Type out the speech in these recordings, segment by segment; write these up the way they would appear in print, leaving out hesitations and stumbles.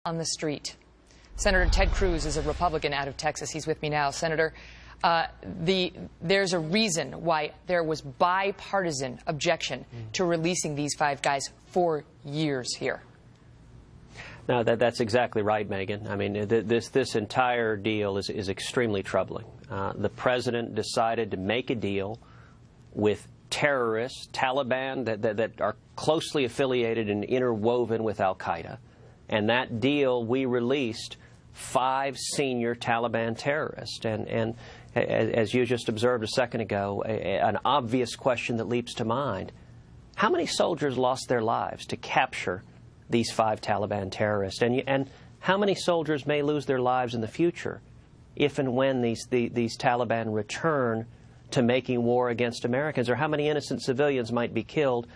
on the street. Senator Ted Cruz is a Republican out of Texas. He's with me now. Senator, there's a reason why there was bipartisan objection to releasing these 5 guys for years here. No, that's exactly right, Megan. I mean, this entire deal is extremely troubling. The president decided to make a deal with terrorists, Taliban, that are closely affiliated and interwoven with al-Qaeda. And that deal, we released 5 senior Taliban terrorists. And as you just observed a second ago, an obvious question that leaps to mind: how many soldiers lost their lives to capture these 5 Taliban terrorists? And how many soldiers may lose their lives in the future if and when these Taliban return to making war against Americans? Or how many innocent civilians might be killed?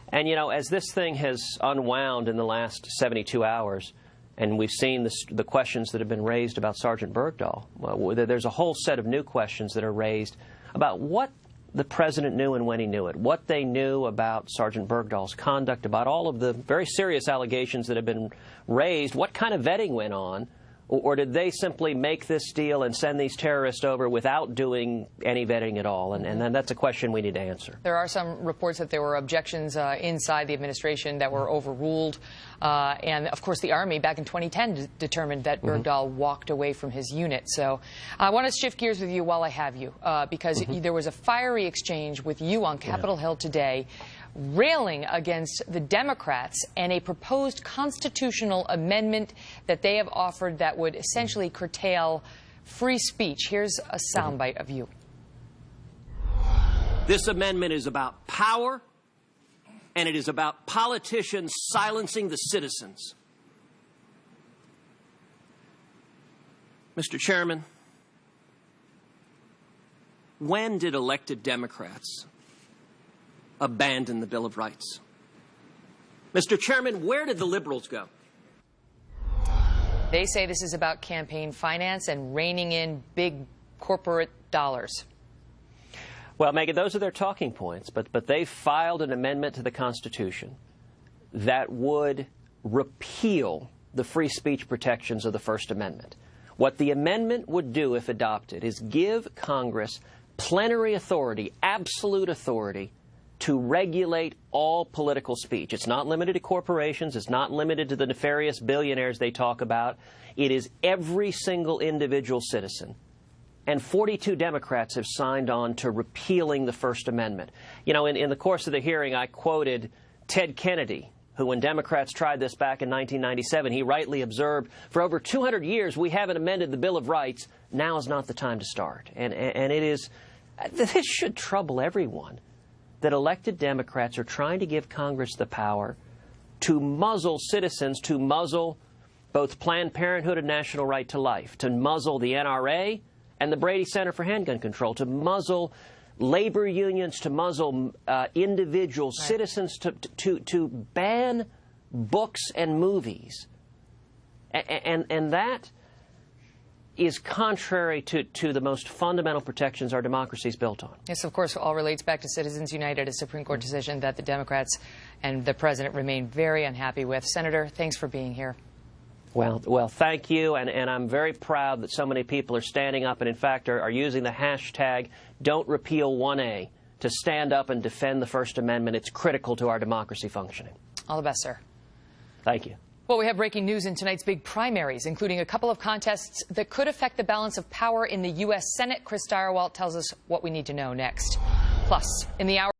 And, you know, as this thing has unwound in the last 72 hours, and we've seen the questions that have been raised about Sergeant Bergdahl, well, there's a whole set of new questions that are raised about what the president knew and when he knew it, what they knew about Sergeant Bergdahl's conduct, about all of the very serious allegations that have been raised, what kind of vetting went on, or did they simply make this deal and send these terrorists over without doing any vetting at all? And that's a question we need to answer. There are some reports that there were objections inside the administration that were overruled. And, of course, the Army back in 2010 determined that Bergdahl walked away from his unit. So I want to shift gears with you while I have you, because there was a fiery exchange with you on Capitol Hill today, railing against the Democrats and a proposed constitutional amendment that they have offered that would essentially curtail free speech. Here's a soundbite of you. This amendment is about power, and it is about politicians silencing the citizens. Mr. Chairman, when did elected Democrats abandon the Bill of Rights? Mr. Chairman, where did the liberals go? They say this is about campaign finance and reining in big corporate dollars. Well, Megan, those are their talking points, but they filed an amendment to the Constitution that would repeal the free speech protections of the First Amendment. What the amendment would do, if adopted, is give Congress plenary authority, absolute authority, to regulate all political speech. It's not limited to corporations. It's not limited to the nefarious billionaires they talk about. It is every single individual citizen. And 42 Democrats have signed on to repealing the First Amendment. You know, in the course of the hearing, I quoted Ted Kennedy, who, when Democrats tried this back in 1997, he rightly observed, for over 200 years, we haven't amended the Bill of Rights. Now is not the time to start. And it is, this should trouble everyone, that elected Democrats are trying to give Congress the power to muzzle citizens, to muzzle both Planned Parenthood and National Right to Life, to muzzle the NRA and the Brady Center for Handgun Control, to muzzle labor unions, to muzzle individual citizens, to ban books and movies. And that is contrary to the most fundamental protections our democracy is built on. This, of course, all relates back to Citizens United, a Supreme Court decision that the Democrats and the president remain very unhappy with. Senator, thanks for being here. Well, thank you, and I'm very proud that so many people are standing up and, in fact, are using the hashtag #Don'tRepeal1A to stand up and defend the First Amendment. It's critical to our democracy functioning. All the best, sir. Thank you. Well, we have breaking news in tonight's big primaries, including a couple of contests that could affect the balance of power in the U.S. Senate. Chris Direwalt tells us what we need to know next. Plus, in the hour